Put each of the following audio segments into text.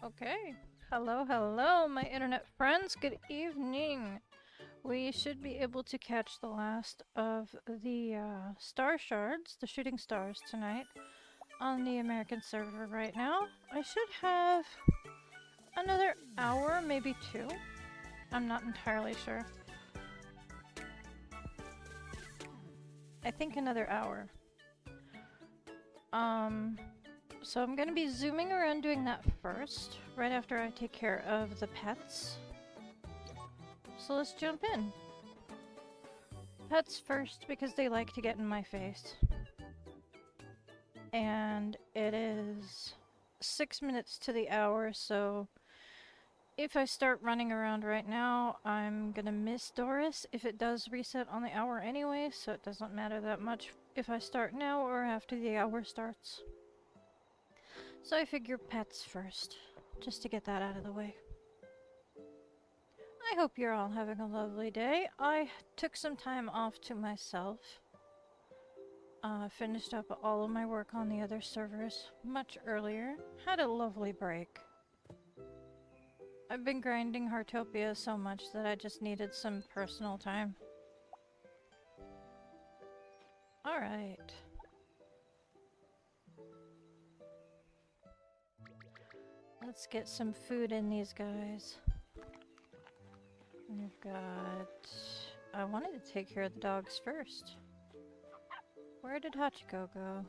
Okay. Hello, hello, my internet friends. Good evening. We should be able to catch the last of the star shards, the shooting stars, tonight on the American server right now. I should have another hour, maybe two. I'm not entirely sure. I think another hour. So I'm gonna be zooming around doing that first, right after I take care of the pets. So let's jump in. Pets first because they like to get in my face. And it is 6 minutes to the hour, so if I start running around right now, I'm gonna miss Doris if it does reset on the hour anyway, so it doesn't matter that much if I start now or after the hour starts. So I figure pets first, just to get that out of the way. I hope you're all having a lovely day. I took some time off to myself. Finished up all of my work on the other servers much earlier. Had a lovely break. I've been grinding Heartopia so much that I just needed some personal time. Alright. Let's get some food in these guys. We've got... I wanted to take care of the dogs first. Where did Hachiko go?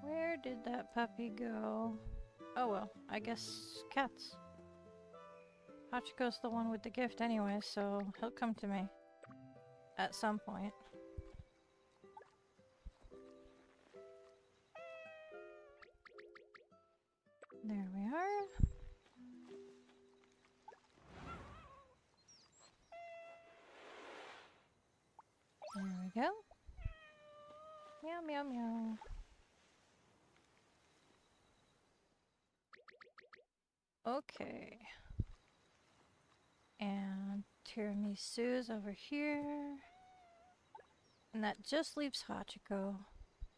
Where did that puppy go? Oh well, I guess cats. Hachiko's the one with the gift anyway, so he'll come to me. At some point. There we are. There we go. Meow meow meow. Okay. And tiramisu's over here. And that just leaves Hachiko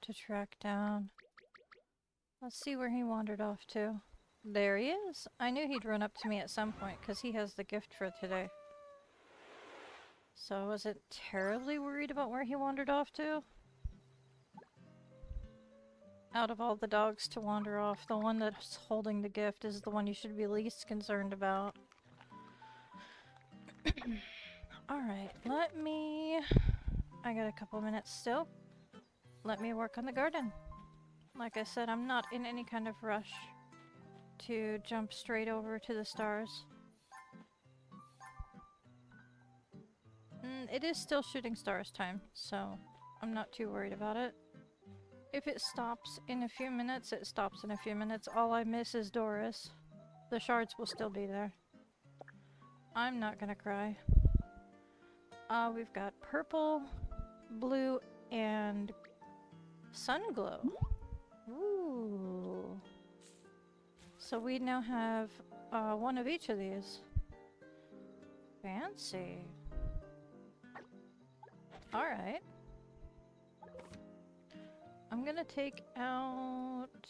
to track down. Let's see where he wandered off to. There he is. I knew he'd run up to me at some point because he has the gift for today. So I wasn't terribly worried about where he wandered off to. Out of all the dogs to wander off, the one that's holding the gift is the one you should be least concerned about. Alright, I got a couple minutes still. Let me work on the garden. Like I said, I'm not in any kind of rush to jump straight over to the stars. It is still shooting stars time, so I'm not too worried about it. If it stops in a few minutes, it stops in a few minutes. All I miss is Doris. The shards will still be there. I'm not gonna cry. We've got purple, blue, and sunglow. Ooh. So we now have one of each of these. Fancy. Alright. I'm gonna take out...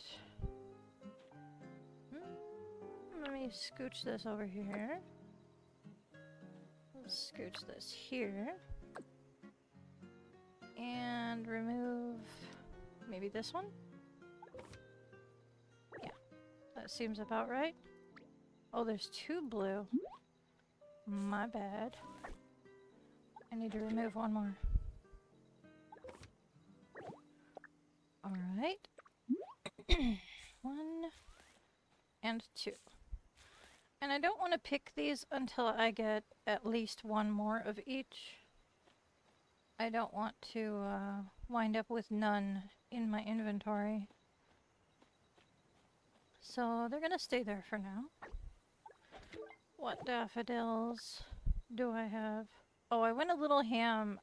let me scooch this over here. Let's scooch this here. And remove... maybe this one? Yeah, that seems about right. Oh, there's two blue. My bad. I need to remove one more. Alright. 1 and 2. And I don't want to pick these until I get at least one more of each. I don't want to wind up with none in my inventory. So they're gonna stay there for now. What daffodils do I have? Oh, I went a little ham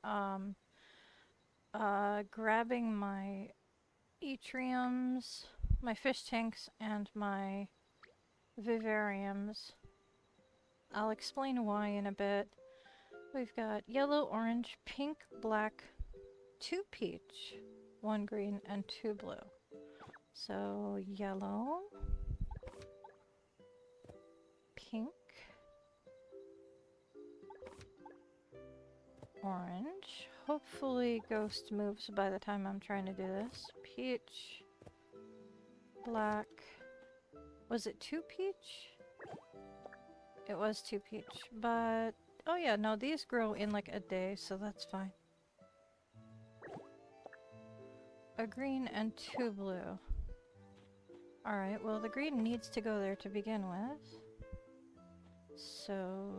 grabbing my atriums, my fish tanks, and my vivariums. I'll explain why in a bit. We've got yellow, orange, pink, black, 2 peach, 1 green, and 2 blue. So yellow, pink, orange. Hopefully ghost moves by the time I'm trying to do this. Peach, black. Was it 2 peach? It was 2 peach, but oh yeah, no, these grow in like a day, so that's fine. A green and 2 blue. Alright, well the green needs to go there to begin with. So...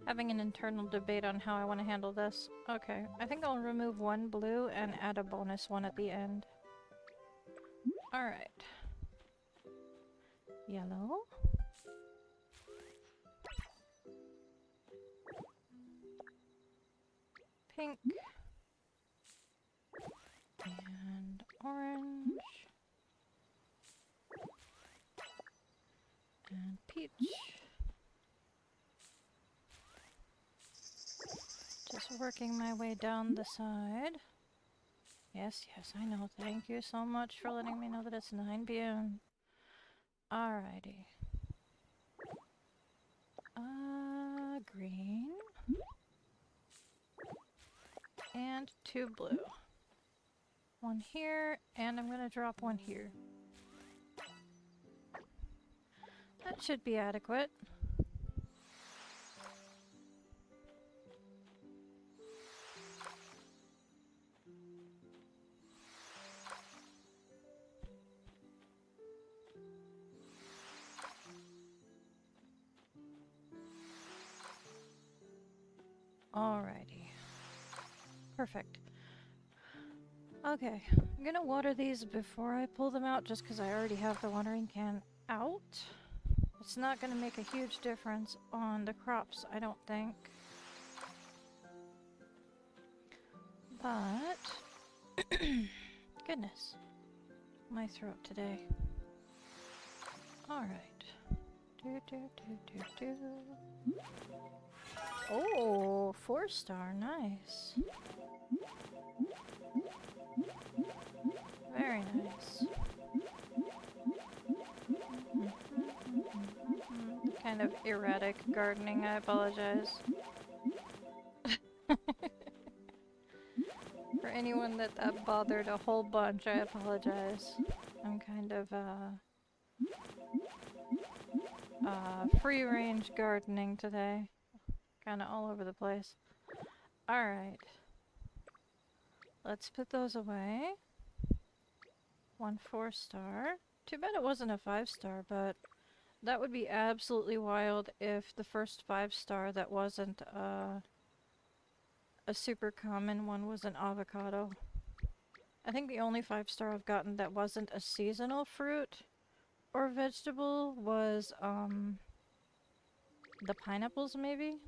Having an internal debate on how I want to handle this. Okay, I think I'll remove 1 blue and add a bonus one at the end. Alright. Yellow. Pink. And orange. And peach. Just working my way down the side. Yes, yes, I know. Thank you so much for letting me know that it's 9 p.m. Alrighty. Green. And 2 blue. 1 here, and I'm gonna drop 1 here. That should be adequate. Alrighty. Perfect. Okay, I'm gonna water these before I pull them out just because I already have the watering can out. It's not gonna make a huge difference on the crops, I don't think. But... goodness. My throat today. Alright. Oh, 4-star, nice. Very nice. Kind of erratic gardening, I apologize. For anyone that bothered a whole bunch, I apologize. I'm kind of, free-range gardening today. Kinda all over the place. Alright. Let's put those away. 1 4-star. Too bad it wasn't a 5-star, but that would be absolutely wild if the first 5-star that wasn't a super common one was an avocado. I think the only 5-star I've gotten that wasn't a seasonal fruit or vegetable was the pineapples, maybe?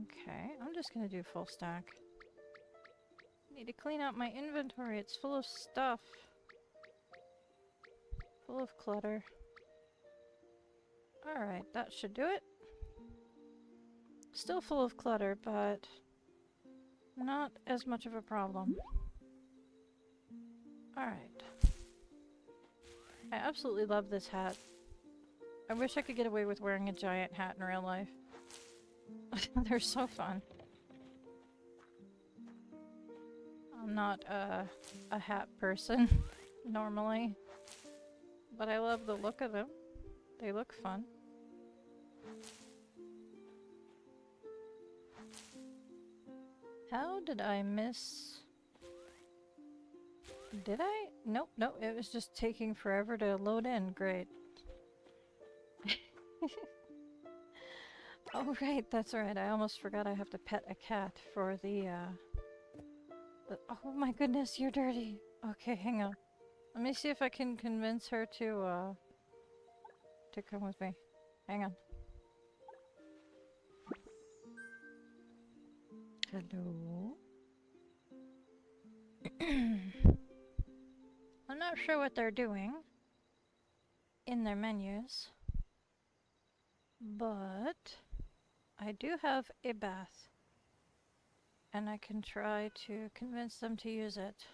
Okay, I'm just gonna do full stack. Need to clean out my inventory, it's full of stuff. Full of clutter. Alright, that should do it. Still full of clutter, but not as much of a problem. Alright. I absolutely love this hat. I wish I could get away with wearing a giant hat in real life. They're so fun. I'm not a hat person normally, but I love the look of them. They look fun. How did I miss... Did I? Nope, nope, it was just taking forever to load in. Great. Oh right, that's right. I almost forgot I have to pet a cat for the oh my goodness, you're dirty. Okay, hang on. Let me see if I can convince her to come with me. Hang on. Hello? I'm not sure what they're doing in their menus, but I do have a bath, and I can try to convince them to use it.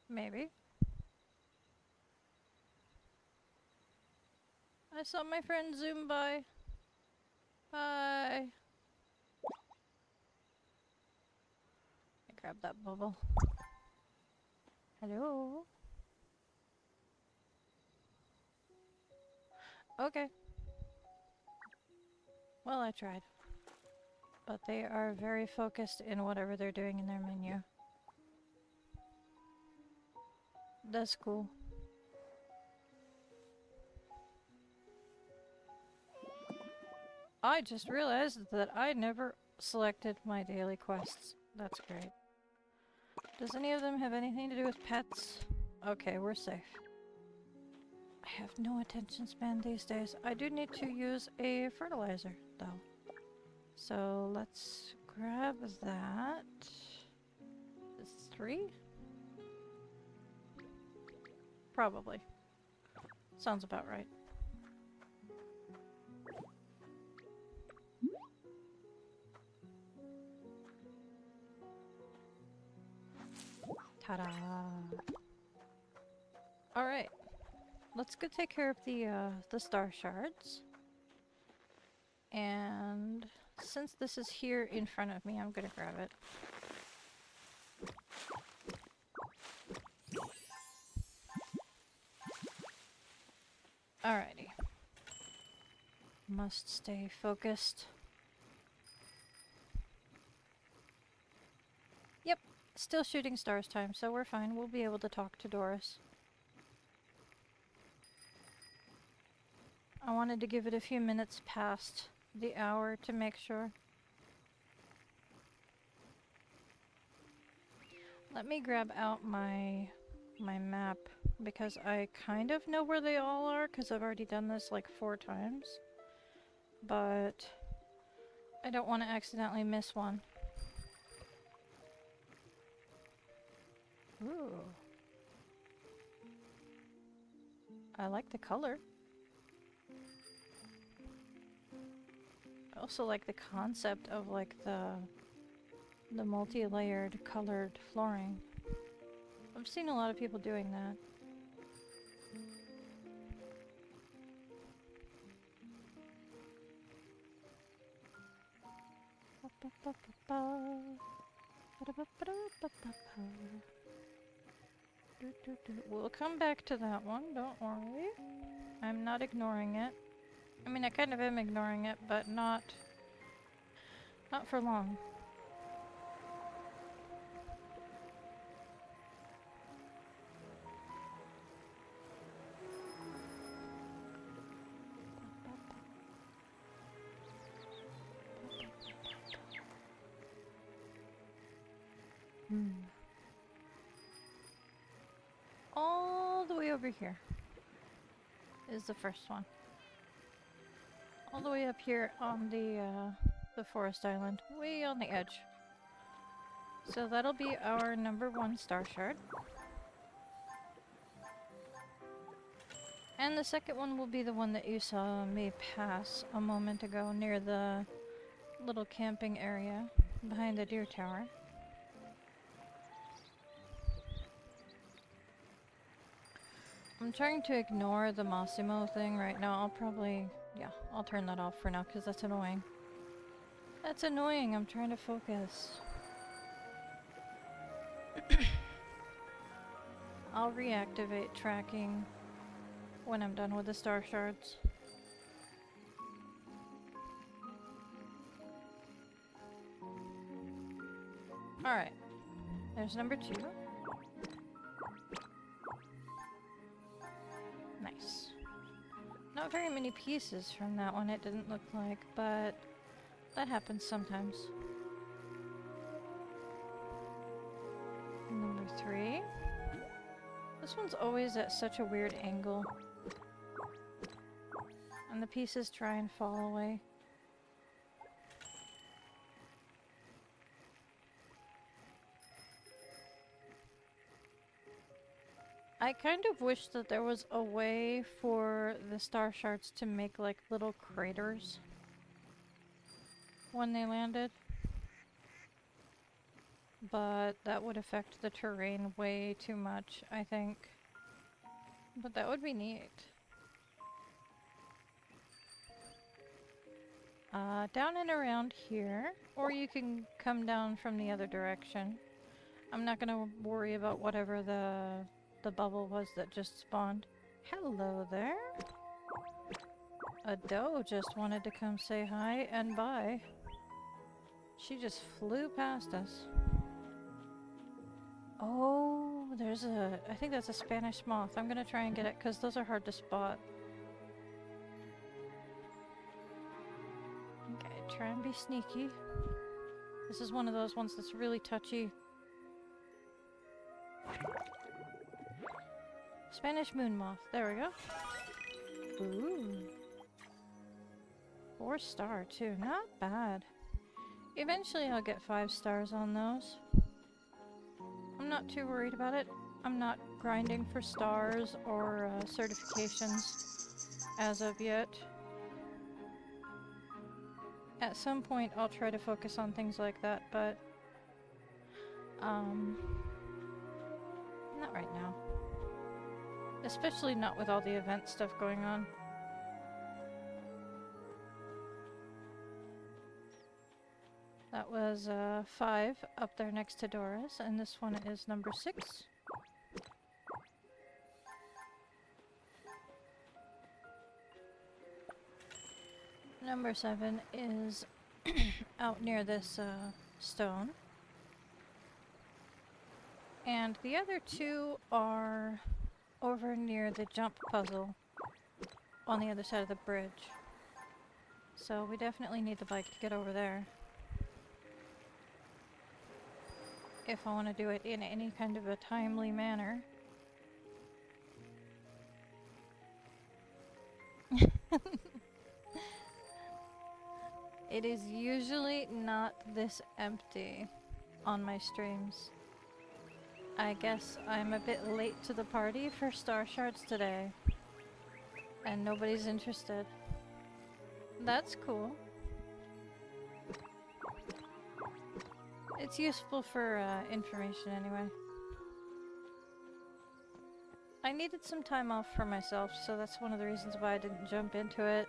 Maybe. I saw my friend zoom by. Hi. I grabbed that bubble. Hello? Okay. Well, I tried. But they are very focused in whatever they're doing in their menu. That's cool. I just realized that I never selected my daily quests. That's great. Does any of them have anything to do with pets? Okay, we're safe. I have no attention span these days. I do need to use a fertilizer, though. So let's grab that. Is 3? Probably. Sounds about right. Ta-da! Alright. Let's go take care of the star shards. And since this is here in front of me, I'm gonna grab it. Alrighty. Must stay focused. Yep, still shooting stars time, so we're fine. We'll be able to talk to Doris. I wanted to give it a few minutes past the hour to make sure. Let me grab out my map because I kind of know where they all are because I've already done this like 4 times. But I don't want to accidentally miss one. Ooh. I like the color. I also like the concept of like the multi-layered colored flooring. I've seen a lot of people doing that. We'll come back to that one, don't worry. I'm not ignoring it. I mean, I kind of am ignoring it, but not for long. All the way over here is the first one. All the way up here on the forest island, way on the edge. So that'll be our number 1 star shard. And the second one will be the one that you saw me pass a moment ago near the little camping area behind the deer tower. I'm trying to ignore the Massimo thing right now. I'll probably, yeah, I'll turn that off for now because that's annoying. That's annoying. I'm trying to focus. I'll reactivate tracking when I'm done with the star shards. Alright. There's number 2. Nice. Not very many pieces from that one, it didn't look like, but that happens sometimes. Number 3. This one's always at such a weird angle. And the pieces try and fall away. I kind of wish that there was a way for the star shards to make like little craters when they landed. But that would affect the terrain way too much, I think. But that would be neat. Down and around here, or you can come down from the other direction. I'm not gonna worry about whatever the bubble was that just spawned. Hello there. A doe just wanted to come say hi and bye. She just flew past us. Oh, there's I think that's a Spanish moth. I'm gonna try and get it because those are hard to spot. Okay, try and be sneaky. This is one of those ones that's really touchy. Spanish moon moth. There we go. Ooh. 4-star too. Not bad. Eventually I'll get 5 stars on those. I'm not too worried about it. I'm not grinding for stars or certifications as of yet. At some point I'll try to focus on things like that, but not right now. Especially not with all the event stuff going on. That was 5 up there next to Doris, and this one is number 6. Number 7 is out near this stone. And the other 2 are over near the jump puzzle on the other side of the bridge. So we definitely need the bike to get over there. If I want to do it in any kind of a timely manner. It is usually not this empty on my streams. I guess I'm a bit late to the party for Star Shards today. And nobody's interested. That's cool. It's useful for information anyway. I needed some time off for myself, so that's one of the reasons why I didn't jump into it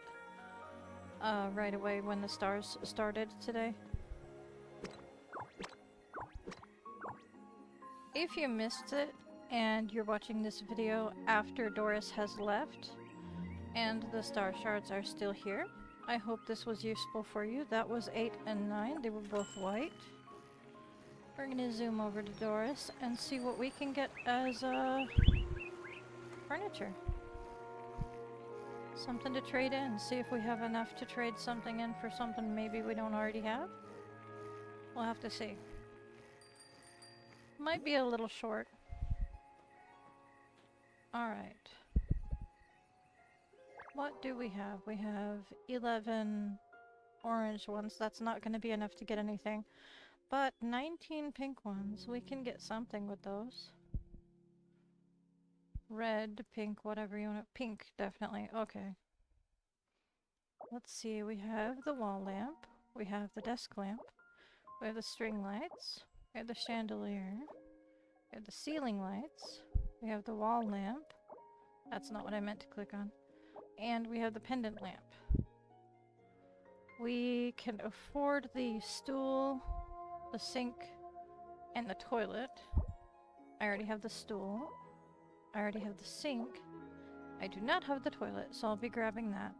right away when the stars started today. If you missed it and you're watching this video after Doris has left and the star shards are still here, I hope this was useful for you. That was 8 and 9. They were both white. We're gonna zoom over to Doris and see what we can get as furniture. Something to trade in. See if we have enough to trade something in for something maybe we don't already have. We'll have to see. Might be a little short. Alright. What do we have? We have 11 orange ones. That's not going to be enough to get anything. But 19 pink ones. We can get something with those. Red, pink, whatever you want. Pink, definitely. Okay. Let's see. We have the wall lamp. We have the desk lamp. We have the string lights. We have the chandelier. We have the ceiling lights. We have the wall lamp. That's not what I meant to click on. And we have the pendant lamp. We can afford the stool, the sink, and the toilet. I already have the stool. I already have the sink. I do not have the toilet, so I'll be grabbing that.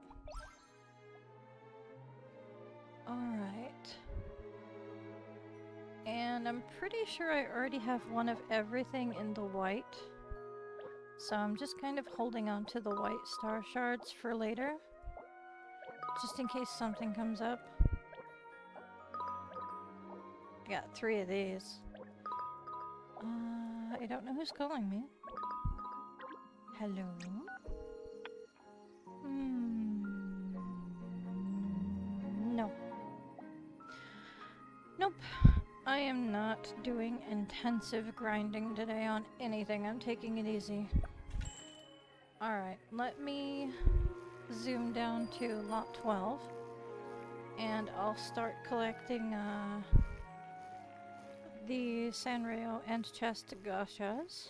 Alright. And I'm pretty sure I already have one of everything in the white. So I'm just kind of holding on to the white star shards for later. Just in case something comes up. I got 3 of these. I don't know who's calling me. Hello? No. Nope. I am not doing intensive grinding today on anything. I'm taking it easy. Alright, let me zoom down to lot 12. And I'll start collecting the Sanrio and chest gachas.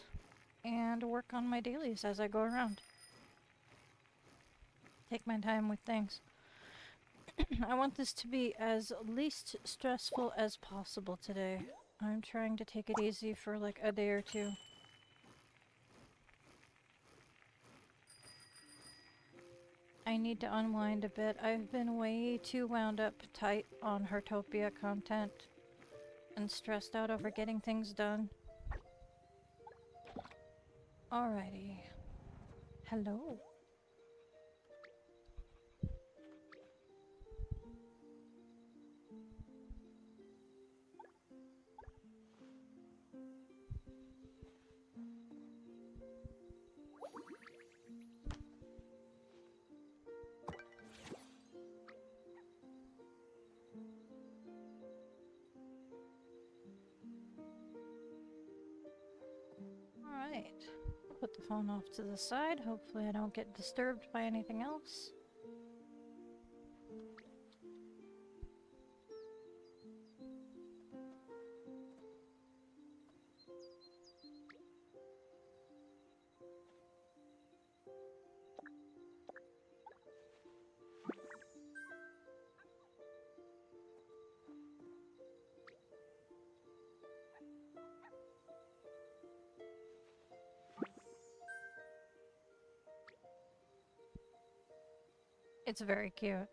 And work on my dailies as I go around. Take my time with things. I want this to be as least stressful as possible today. I'm trying to take it easy for like a day or two. I need to unwind a bit. I've been way too wound up tight on Heartopia content and stressed out over getting things done. Alrighty. Hello. Alright. Put the phone off to the side. Hopefully I don't get disturbed by anything else. It's very cute.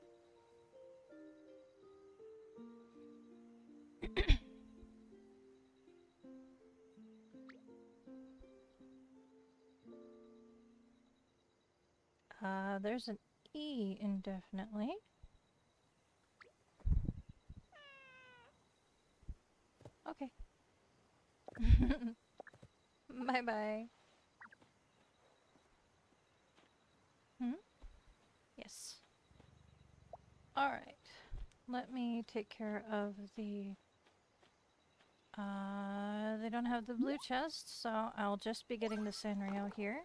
There's an E indefinitely. Okay. Bye-bye. Hmm? Yes. Alright. Let me take care of the... they don't have the blue chest, so I'll just be getting the Sanrio here.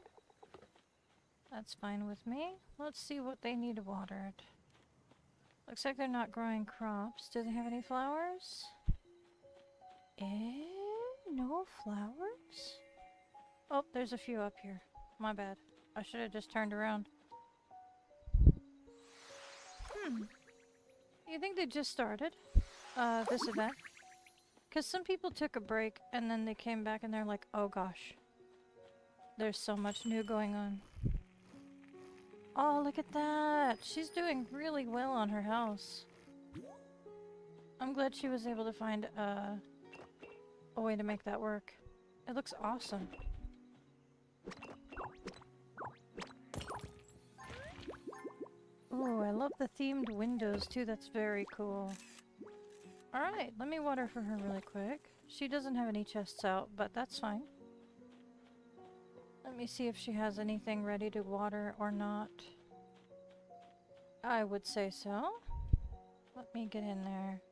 That's fine with me. Let's see what they need watered. Looks like they're not growing crops. Do they have any flowers? No flowers? Oh, there's a few up here. My bad. I should have just turned around. You think they just started this event? Because some people took a break and then they came back and they're like, oh gosh. There's so much new going on. Oh, look at that! She's doing really well on her house. I'm glad she was able to find a way to make that work. It looks awesome. Ooh, I love the themed windows too. That's very cool. Alright, let me water for her really quick. She doesn't have any chests out, but that's fine. Let me see if she has anything ready to water or not. I would say so. Let me get in there.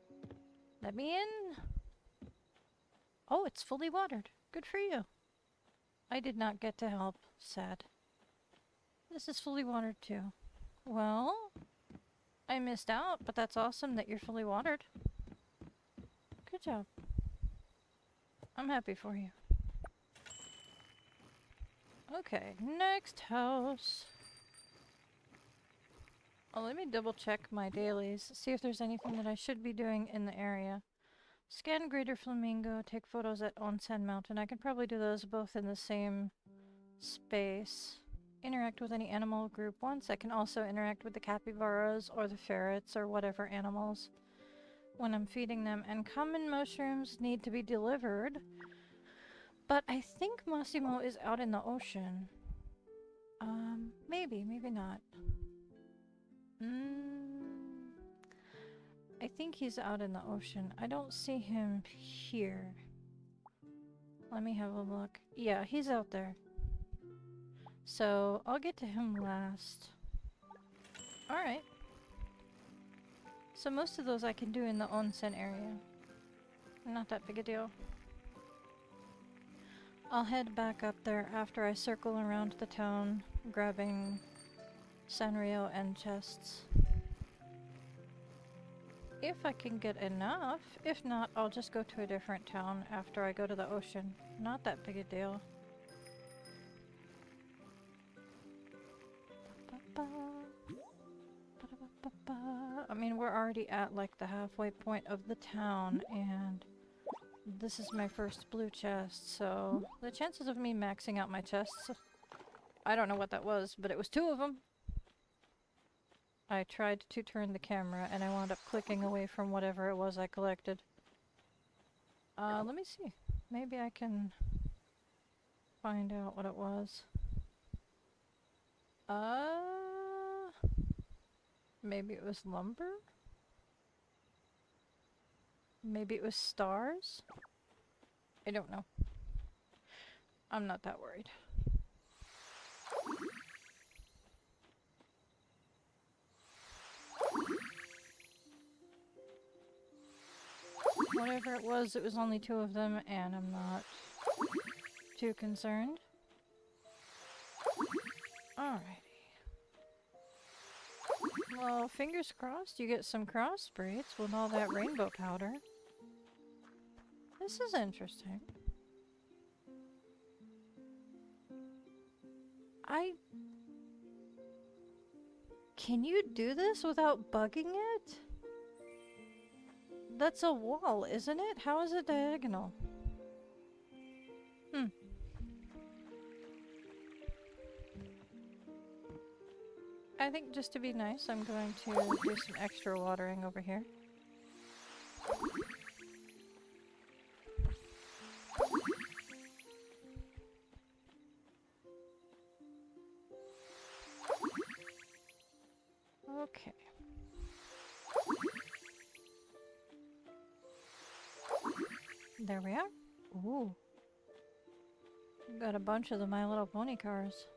Let me in! Oh, it's fully watered. Good for you. I did not get to help. Sad. This is fully watered too. Well, I missed out, but that's awesome that you're fully watered. Good job. I'm happy for you. Okay, next house. Oh, let me double check my dailies, see if there's anything that I should be doing in the area. Scan Greater Flamingo, take photos at Onsen Mountain. I could probably do those both in the same space. Interact with any animal group once. I can also interact with the capybaras or the ferrets or whatever animals when I'm feeding them. And common mushrooms need to be delivered. But I think Massimo is out in the ocean. Maybe, maybe not. I think he's out in the ocean. I don't see him here. Let me have a look. Yeah, he's out there. So, I'll get to him last. Alright. So most of those I can do in the onsen area. Not that big a deal. I'll head back up there after I circle around the town, grabbing Sanrio and chests. If I can get enough. If not, I'll just go to a different town after I go to the ocean. Not that big a deal. I mean, we're already at like the halfway point of the town, and this is my first blue chest, so the chances of me maxing out my chests, I don't know what that was, but it was 2 of them. I tried to turn the camera and I wound up clicking away from whatever it was I collected. Let me see. Maybe I can find out what it was. Maybe it was lumber? Maybe it was stars? I don't know. I'm not that worried. Whatever it was only 2 of them, and I'm not too concerned. Alrighty. Well, fingers crossed you get some crossbreeds with all that rainbow powder. This is interesting. Can you do this without bugging it? That's a wall, isn't it? How is it diagonal? I think just to be nice, I'm going to do some extra watering over here. Okay. There we are. Ooh. Got a bunch of the My Little Pony cars.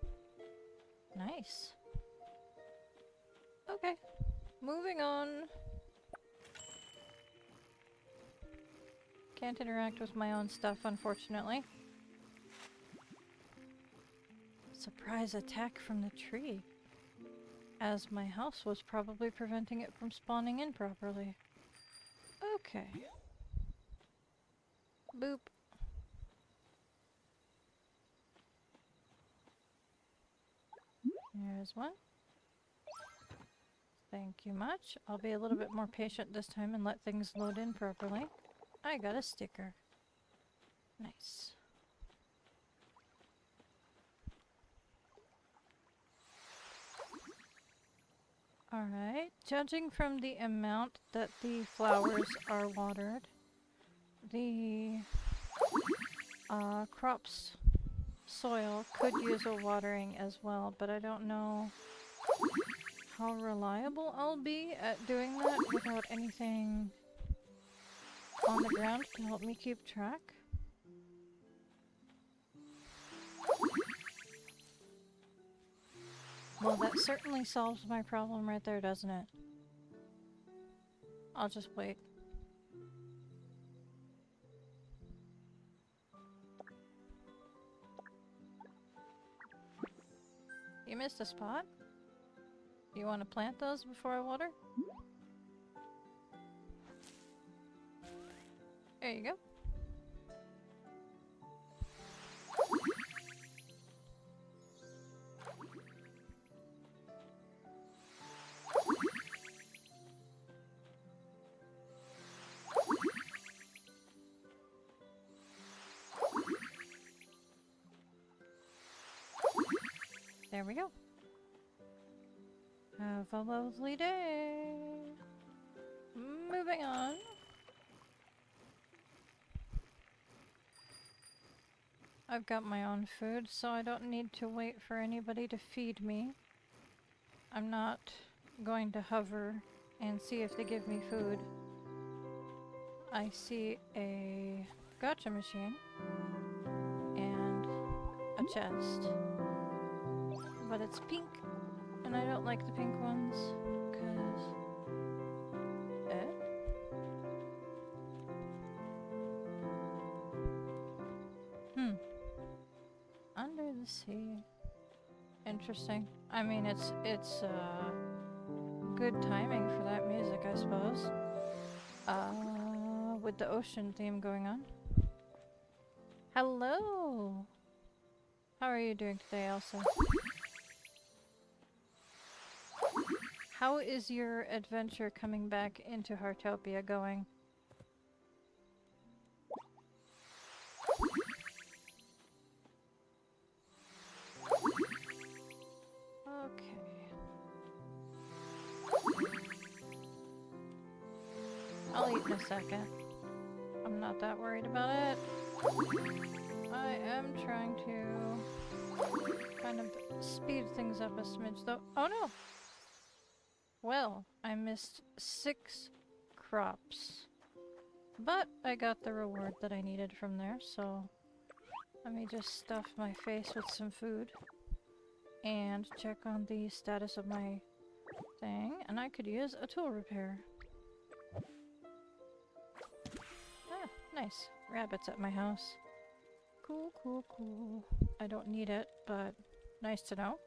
Nice. Okay. Moving on. Can't interact with my own stuff, unfortunately. Surprise attack from the tree. As my house was probably preventing it from spawning in properly. Okay. Boop. There's one. Thank you much. I'll be a little bit more patient this time and let things load in properly. I got a sticker. Nice. Alright, judging from the amount that the flowers are watered, the crop's soil could use a watering as well, but I don't know how reliable I'll be at doing that without anything on the ground to help me keep track. Well, that certainly solves my problem right there, doesn't it? I'll just wait. You missed a spot? You want to plant those before I water? There you go. There we go. Have a lovely day. Moving on. I've got my own food, so I don't need to wait for anybody to feed me. I'm not going to hover and see if they give me food. I see a gacha machine and a chest. But it's pink, and I don't like the pink ones, because... see. Interesting. I mean, it's good timing for that music, I suppose. With the ocean theme going on. Hello! How are you doing today, Elsa? How is your adventure coming back into Heartopia going? Okay. I'll eat in a second. I'm not that worried about it. I am trying to kind of speed things up a smidge though. Oh no! Well, I missed 6 crops. But I got the reward that I needed from there, so let me just stuff my face with some food and check on the status of my thing, and I could use a tool repair. Ah, nice. Rabbits at my house. Cool, cool, cool. I don't need it, but nice to know.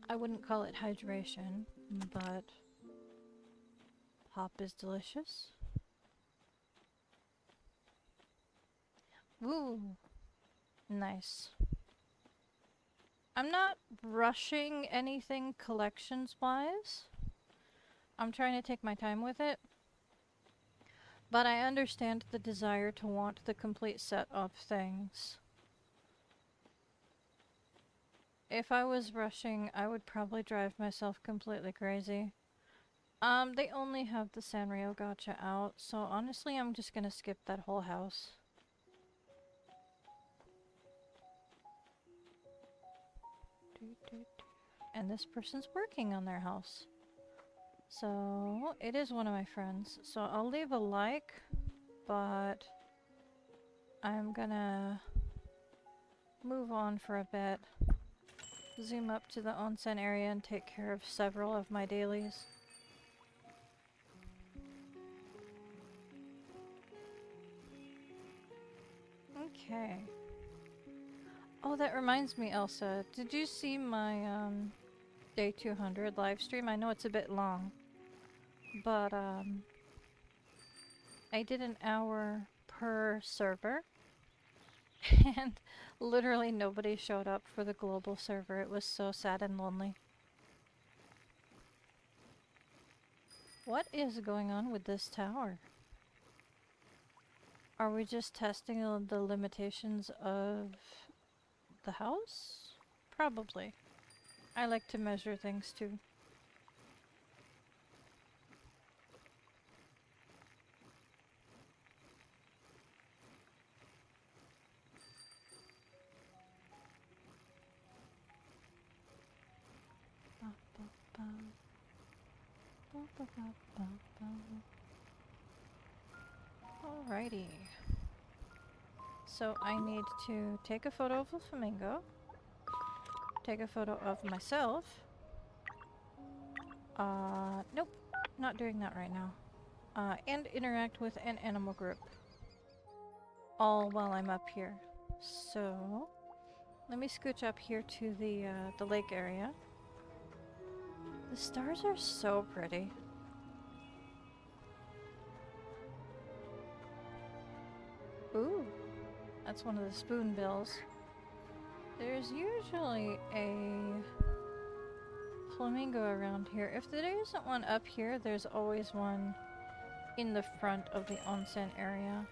I wouldn't call it hydration, but pop is delicious. Woo! Nice. I'm not rushing anything collections-wise. I'm trying to take my time with it. But I understand the desire to want the complete set of things. If I was rushing, I would probably drive myself completely crazy. They only have the Sanrio gacha out, so honestly I'm just gonna skip that whole house. And this person's working on their house. So, it is one of my friends. So I'll leave a like, but I'm gonna move on for a bit. Zoom up to the onsen area and take care of several of my dailies. Okay. Oh, that reminds me, Elsa. Did you see my day 200 live stream? I know it's a bit long, but I did an hour per server. And literally nobody showed up for the global server. It was so sad and lonely. What is going on with this tower? Are we just testing the limitations of the house? Probably. I like to measure things too. Alrighty. So I need to take a photo of a flamingo, take a photo of myself. Nope, not doing that right now. And interact with an animal group. All while I'm up here. So, let me scooch up here to the lake area. The stars are so pretty. Ooh, that's one of the spoonbills. There's usually a flamingo around here. If there isn't one up here, there's always one in the front of the onsen area.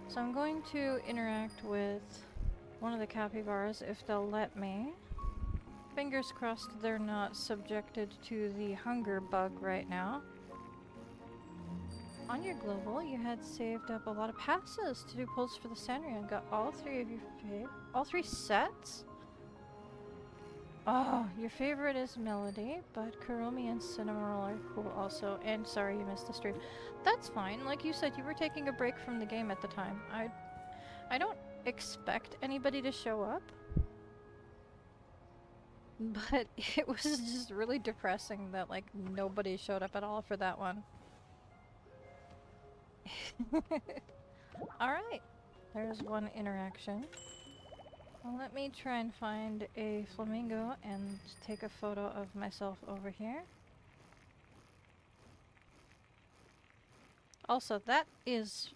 So I'm going to interact with one of the capybaras if they'll let me. Fingers crossed they're not subjected to the hunger bug right now. On your global, you had saved up a lot of passes to do pulls for the Sanrio and got all 3 of your all 3 sets? Oh, your favorite is Melody, but Kuromi and Cinnamoroll are cool also. And sorry you missed the stream. That's fine. Like you said, you were taking a break from the game at the time. I don't expect anybody to show up. But it was just really depressing that, like, nobody showed up at all for that one. Alright, there's one interaction. Well, let me try and find a flamingo and take a photo of myself over here. Also, that is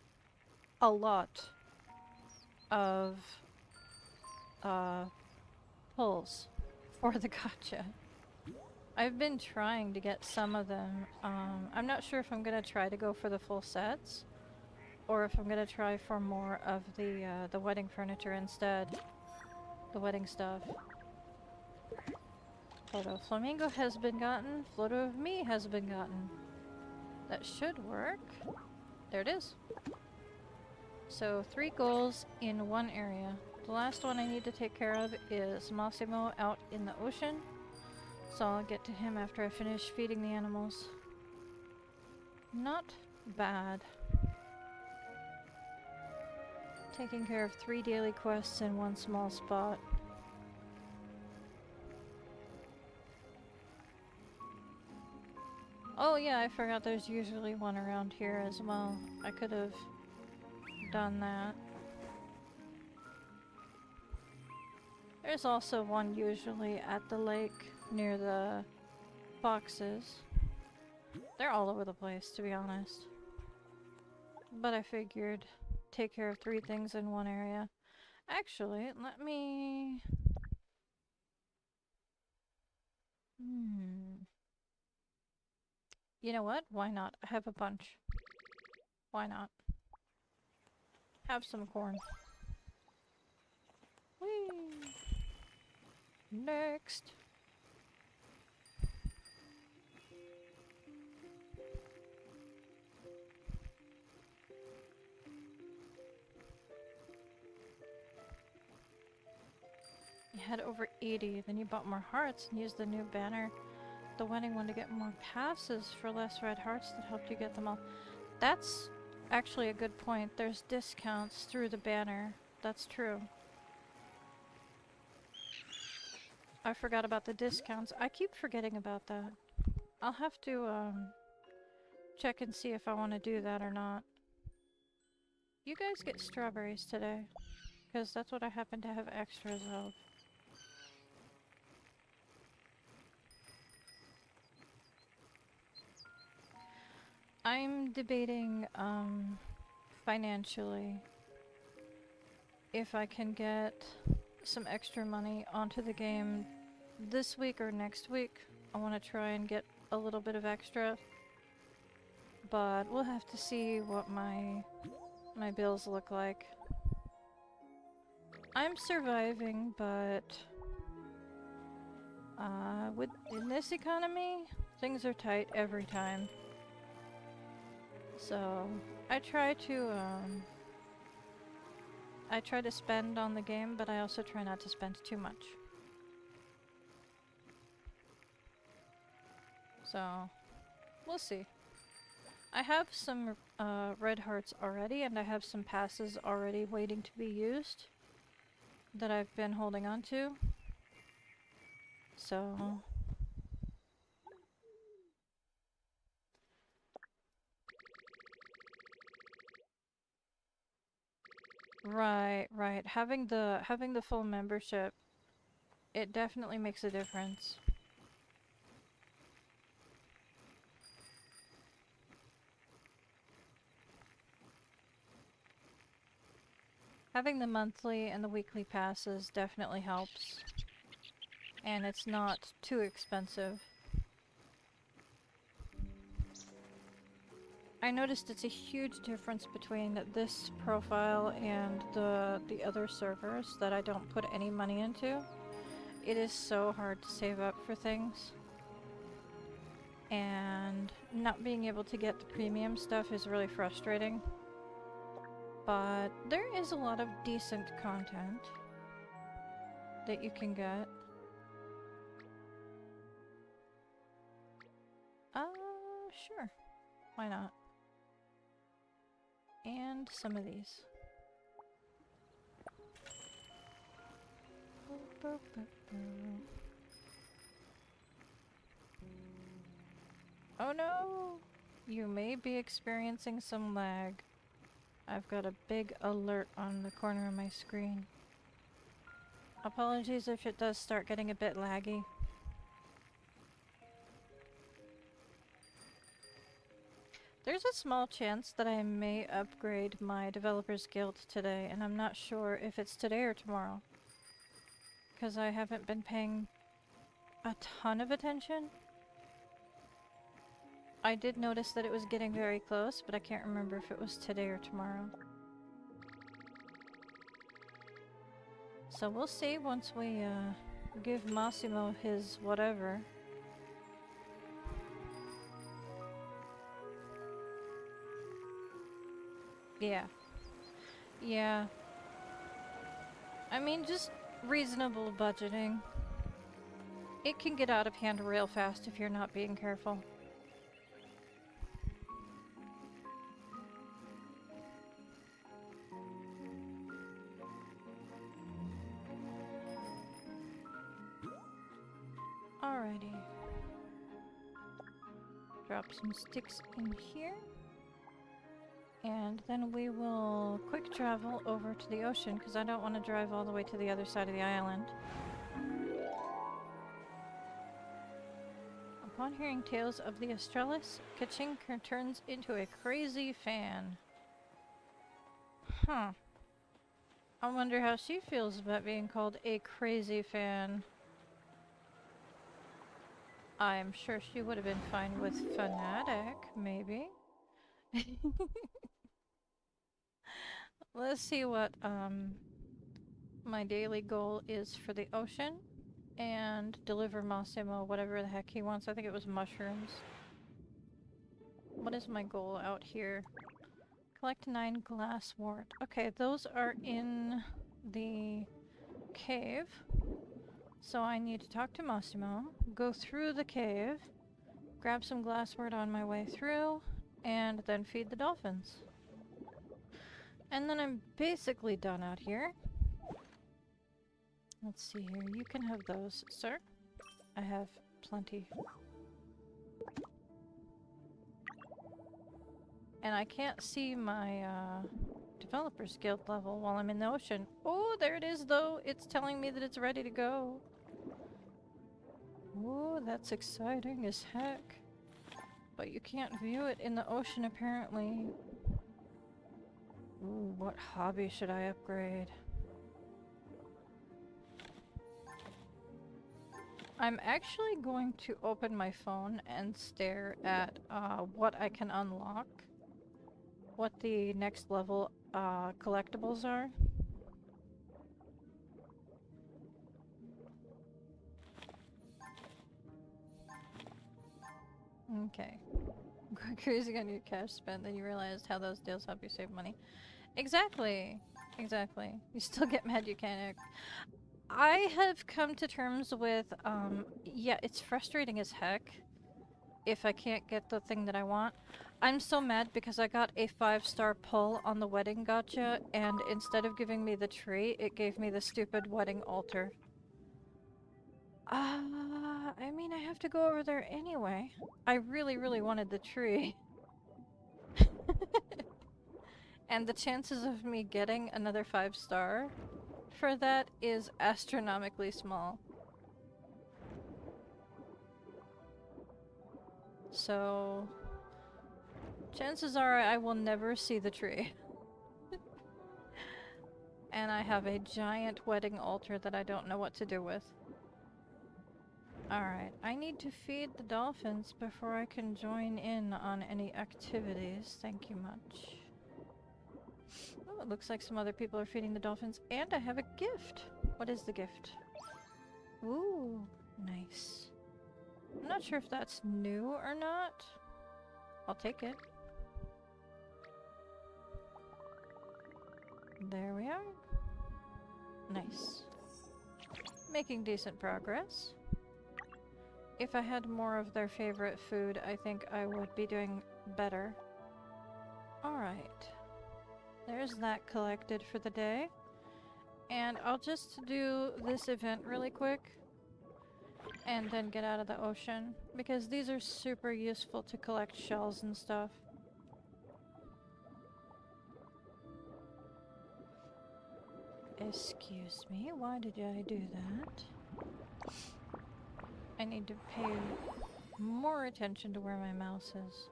a lot of pulls for the gacha. I've been trying to get some of them. I'm not sure if I'm gonna try to go for the full sets, or if I'm gonna try for more of the wedding furniture instead. The wedding stuff. Photo of flamingo has been gotten. Photo of me has been gotten. That should work. There it is. So 3 goals in one area. The last one I need to take care of is Massimo out in the ocean. So I'll get to him after I finish feeding the animals. Not bad. Taking care of 3 daily quests in one small spot. Oh yeah, I forgot there's usually one around here as well. I could have done that. There's also one usually at the lake near the foxes. They're all over the place, to be honest. But I figured take care of 3 things in one area. Actually, let me... You know what? Why not? I have a bunch. Why not? Have some corn. Whee! Next! You had over 80, then you bought more hearts and used the new banner, the wedding one, to get more passes for less red hearts that helped you get them all. That's actually a good point. There's discounts through the banner. That's true. I forgot about the discounts. I keep forgetting about that. I'll have to check and see if I want to do that or not. You guys get strawberries today, because that's what I happen to have extras of. I'm debating financially if I can get some extra money onto the game this week or next week. I want to try and get a little bit of extra, but we'll have to see what my bills look like. I'm surviving, but in this economy, things are tight every time. So I try to spend on the game, but I also try not to spend too much. So we'll see. I have some red hearts already, and I have some passes already waiting to be used that I've been holding on to. So right. Having the full membership, it definitely makes a difference. Having the monthly and the weekly passes definitely helps. And it's not too expensive. I noticed it's a huge difference between this profile and the other servers that I don't put any money into. It is so hard to save up for things. And not being able to get the premium stuff is really frustrating. But there is a lot of decent content that you can get. Sure. Why not? And some of these. Oh no! You may be experiencing some lag. I've got a big alert on the corner of my screen. Apologies if it does start getting a bit laggy. There's a small chance that I may upgrade my Developers Guild today, and I'm not sure if it's today or tomorrow. Because I haven't been paying a ton of attention. I did notice that it was getting very close, but I can't remember if it was today or tomorrow. So we'll see once we give Massimo his whatever. Yeah. Yeah. I mean, just reasonable budgeting. It can get out of hand real fast if you're not being careful. Alrighty. Drop some sticks in here. And then we will quick travel over to the ocean, because I don't want to drive all the way to the other side of the island. Upon hearing tales of the Australis, Kachink turns into a crazy fan. Huh. I wonder how she feels about being called a crazy fan. I'm sure she would have been fine with fanatic, maybe. Let's see what my daily goal is for the ocean, and deliver Massimo whatever the heck he wants. I think it was mushrooms. What is my goal out here? Collect 9 glass wort. Okay, those are in the cave. So I need to talk to Massimo, go through the cave, grab some glass wort on my way through, and then feed the dolphins. And then I'm basically done out here. Let's see here. You can have those, sir. I have plenty. And I can't see my Developers Guild level while I'm in the ocean. Oh, there it is though. It's telling me that it's ready to go. Oh, that's exciting as heck. But you can't view it in the ocean apparently. Ooh, what hobby should I upgrade? I'm actually going to open my phone and stare at what I can unlock. What the next level collectibles are. Okay. Go cruising on your cash spent, then you realized how those deals help you save money. Exactly. Exactly. You still get mad you can't act. I have come to terms with, yeah, it's frustrating as heck if I can't get the thing that I want. I'm so mad because I got a 5-star pull on the wedding gacha, and instead of giving me the tree, it gave me the stupid wedding altar. I mean, I have to go over there anyway. I really, really wanted the tree. And the chances of me getting another 5-star for that is astronomically small. So chances are I will never see the tree. And I have a giant wedding altar that I don't know what to do with. Alright, I need to feed the dolphins before I can join in on any activities. Thank you much. Oh, it looks like some other people are feeding the dolphins, and I have a gift. What is the gift? Ooh, nice. I'm not sure if that's new or not. I'll take it. There we are. Nice. Making decent progress. If I had more of their favorite food, I think I would be doing better. Alright. There's that collected for the day. And I'll just do this event really quick. And then get out of the ocean. Because these are super useful to collect shells and stuff. Excuse me, why did I do that? I need to pay more attention to where my mouse is.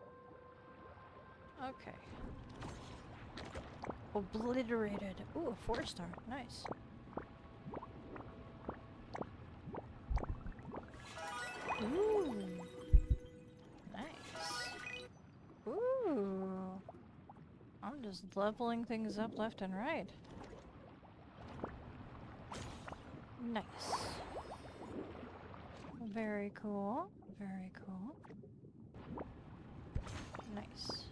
Okay. Obliterated. Ooh, a 4-star. Nice. Ooh. Nice. Ooh. I'm just leveling things up left and right. Nice. Very cool. Very cool. Nice.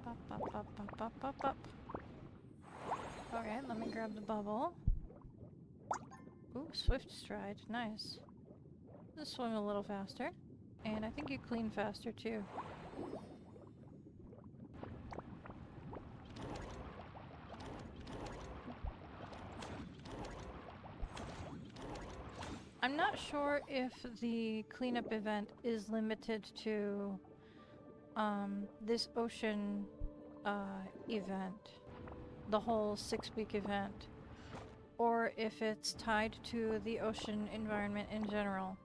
Pop, pop, pop, pop, pop, pop, pop. Okay, let me grab the bubble. Ooh, swift stride. Nice. Just swim a little faster. And I think you clean faster too. I'm not sure if the cleanup event is limited to this ocean event, the whole 6-week event, or if it's tied to the ocean environment in general.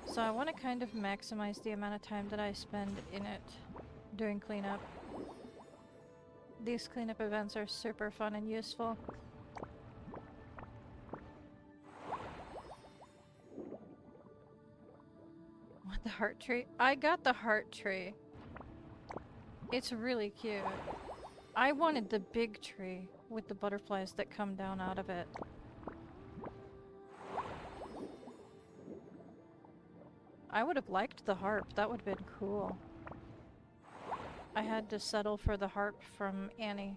So I want to kind of maximize the amount of time that I spend in it doing cleanup. These cleanup events are super fun and useful. Want the heart tree? I got the heart tree. It's really cute. I wanted the big tree with the butterflies that come down out of it. I would have liked the harp. That would have been cool. I had to settle for the harp from Annie.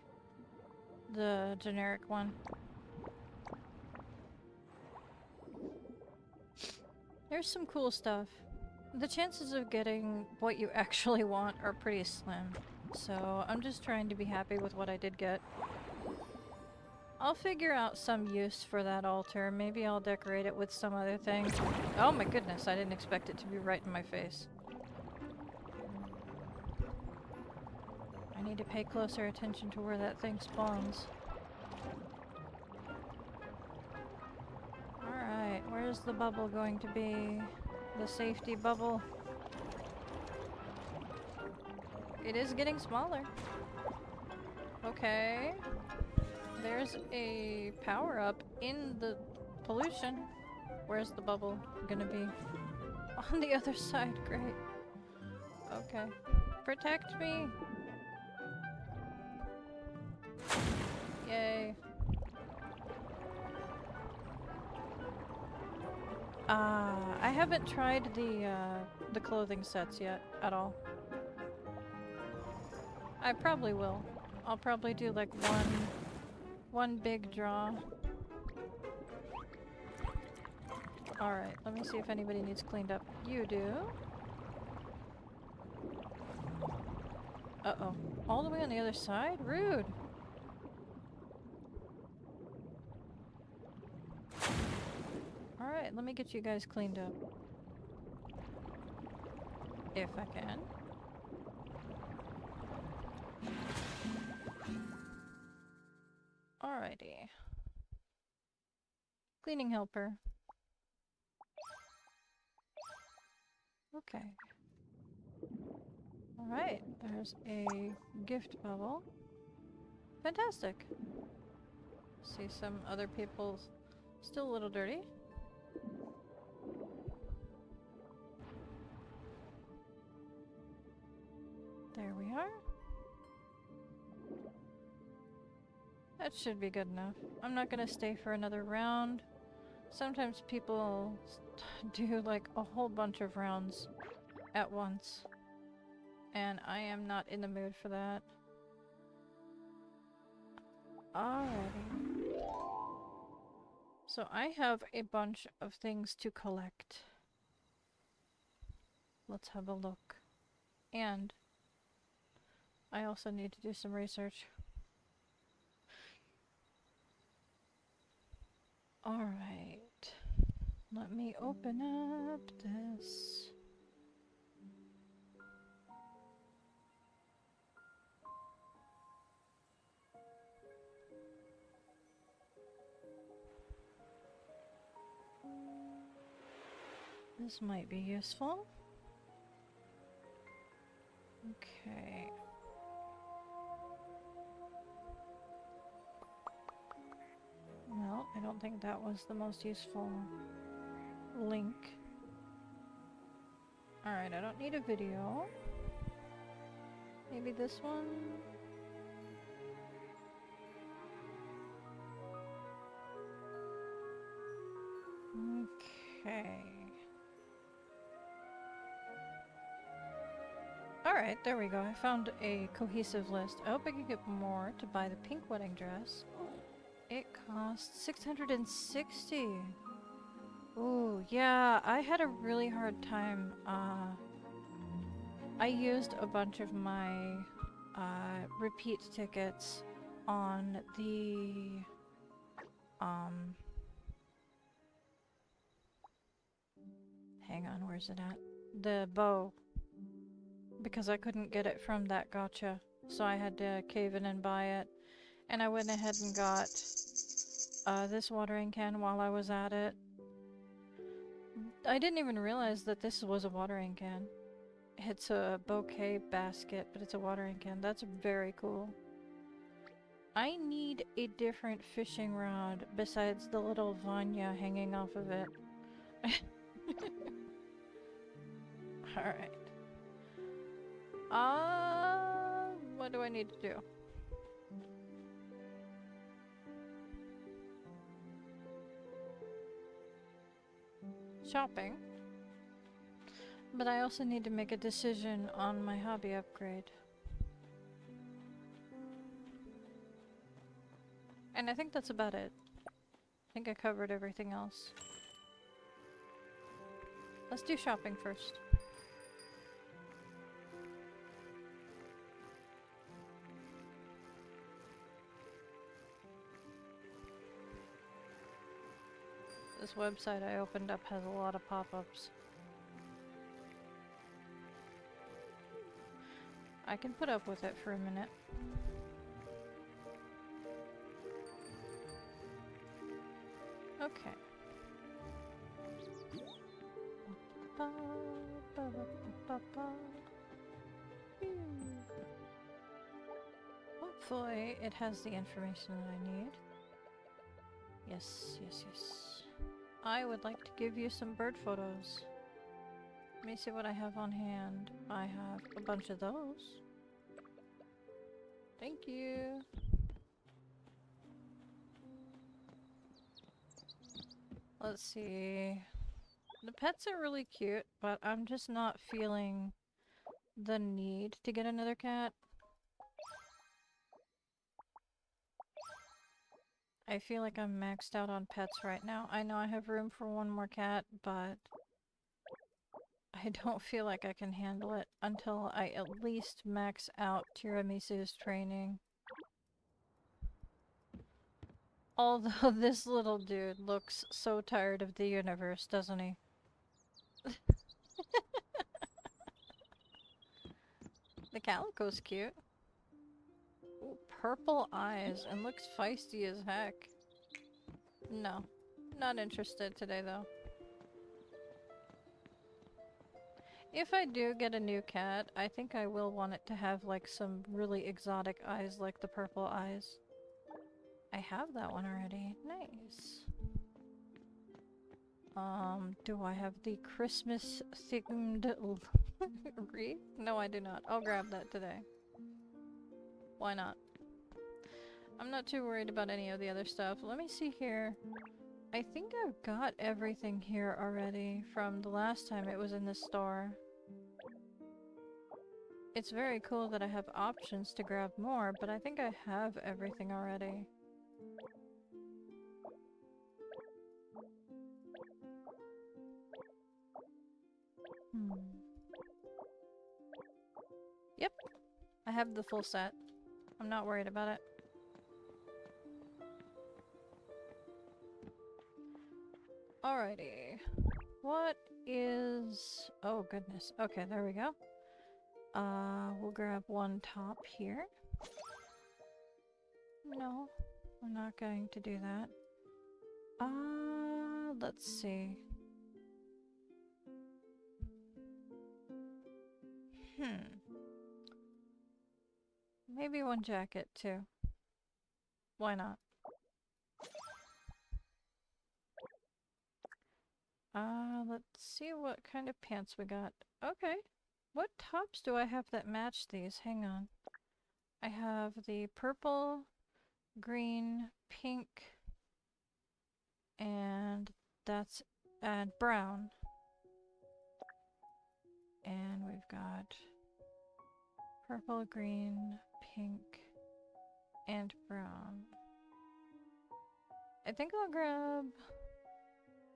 The generic one. There's some cool stuff. The chances of getting what you actually want are pretty slim. So I'm just trying to be happy with what I did get. I'll figure out some use for that altar. Maybe I'll decorate it with some other thing. Oh my goodness, I didn't expect it to be right in my face. I need to pay closer attention to where that thing spawns. Alright, where's the bubble going to be? The safety bubble. It is getting smaller. Okay. There's a power-up in the pollution. Where's the bubble gonna be? On the other side, great. Okay. Protect me! Yay. I haven't tried the clothing sets yet, at all. I probably will. I'll probably do like one big draw. Alright, let me see if anybody needs cleaned up. You do. Uh-oh. All the way on the other side? Rude! Alright, let me get you guys cleaned up. If I can. Alrighty. Cleaning helper. Okay. Alright, there's a gift bubble. Fantastic. See some other people still a little dirty. There we are. That should be good enough. I'm not gonna stay for another round. Sometimes people do like a whole bunch of rounds at once. And I am not in the mood for that. Alrighty. So I have a bunch of things to collect. Let's have a look. And I also need to do some research. Alright. Let me open up this. This might be useful. Okay. No, I don't think that was the most useful link. Alright, I don't need a video. Maybe this one? Okay. Alright, there we go. I found a cohesive list. I hope I can get more to buy the pink wedding dress. It costs 660. Ooh, yeah, I had a really hard time. I used a bunch of my repeat tickets on the hang on, where's it at? The bow. Because I couldn't get it from that gacha. So I had to cave in and buy it. And I went ahead and got this watering can while I was at it. I didn't even realize that this was a watering can. It's a bouquet basket, but it's a watering can. That's very cool. I need a different fishing rod besides the little Vanya hanging off of it. Alright. What do I need to do? Shopping. But I also need to make a decision on my hobby upgrade. And I think that's about it. I think I covered everything else. Let's do shopping first. This website I opened up has a lot of pop-ups. I can put up with it for a minute. Okay. Hopefully it has the information that I need. Yes, yes, yes. I would like to give you some bird photos. Let me see what I have on hand. I have a bunch of those. Thank you. Let's see. The pets are really cute, but I'm just not feeling the need to get another cat. I feel like I'm maxed out on pets right now. I know I have room for one more cat, but I don't feel like I can handle it until I at least max out Tiramisu's training. Although this little dude looks so tired of the universe, doesn't he? The calico's cute. Ooh, purple eyes and looks feisty as heck. No, not interested today though. If I do get a new cat, I think I will want it to have like some really exotic eyes like the purple eyes. I have that one already. Nice. Do I have the Christmas themed wreath? No, I do not. I'll grab that today. Why not? I'm not too worried about any of the other stuff. Let me see here. I think I've got everything here already from the last time it was in the store. It's very cool that I have options to grab more, but I think I have everything already. Yep, I have the full set. I'm not worried about it. Alrighty. What is... oh goodness. Okay, there we go. We'll grab one top here. No, I'm not going to do that. Let's see. Maybe one jacket too. Why not? Let's see what kind of pants we got. Okay. What tops do I have that match these? Hang on. I have the purple, green, pink, and that's brown. And we've got purple, green, pink, and brown. I think I'll grab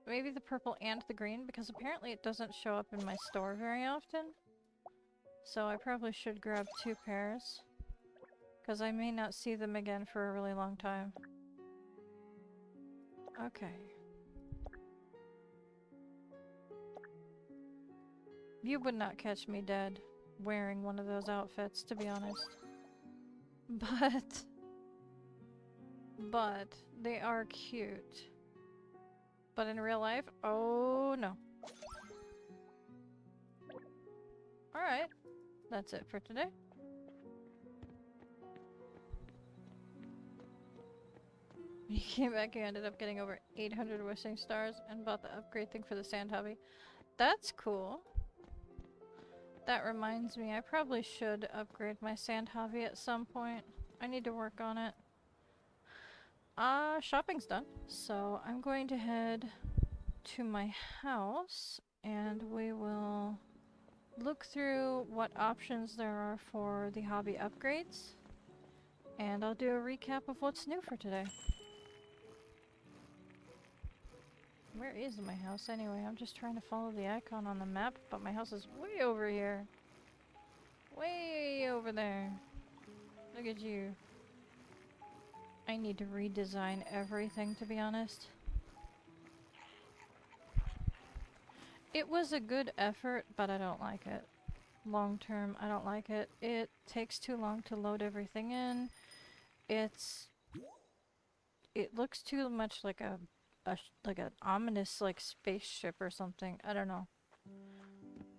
maybe the purple and the green because apparently it doesn't show up in my store very often. So I probably should grab 2 pairs because I may not see them again for a really long time. Okay. You would not catch me dead wearing one of those outfits, to be honest. But they are cute. But in real life, oh no. Alright, that's it for today. When you came back, you ended up getting over 800 wishing stars and bought the upgrade thing for the sand hobby. That's cool. That reminds me, I probably should upgrade my sand hobby at some point. I need to work on it. Shopping's done. So I'm going to head to my house and we will look through what options there are for the hobby upgrades. And I'll do a recap of what's new for today. Where is my house anyway? I'm just trying to follow the icon on the map, but my house is way over here. Way over there. Look at you. I need to redesign everything, to be honest. It was a good effort, but I don't like it. Long term, I don't like it. It takes too long to load everything in. It looks too much like like an ominous like spaceship or something. I don't know.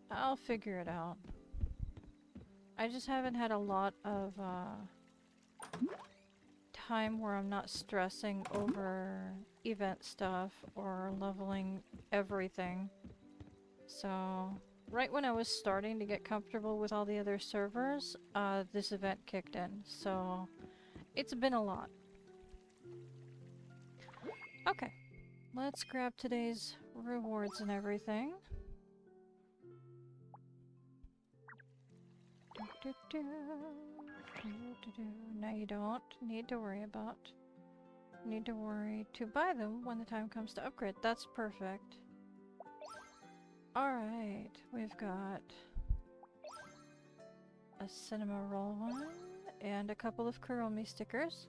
I'll figure it out. I just haven't had a lot of time where I'm not stressing over event stuff or leveling everything. So right when I was starting to get comfortable with all the other servers, this event kicked in. So it's been a lot. Okay, let's grab today's rewards and everything. Now you don't need to worry to buy them when the time comes to upgrade. That's perfect. Alright, we've got a cinema roll one and a couple of Kuromi stickers.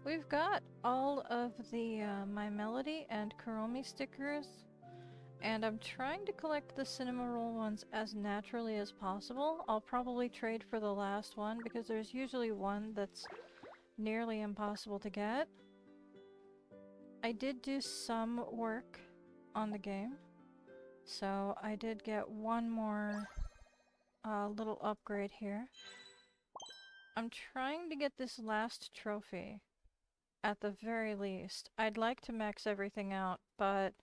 We've got all of the My Melody and Kuromi stickers, and I'm trying to collect the cinema roll ones as naturally as possible. I'll probably trade for the last one because there's usually one that's nearly impossible to get. I did do some work on the game, so I did get one more little upgrade here. I'm trying to get this last trophy at the very least. I'd like to max everything out, but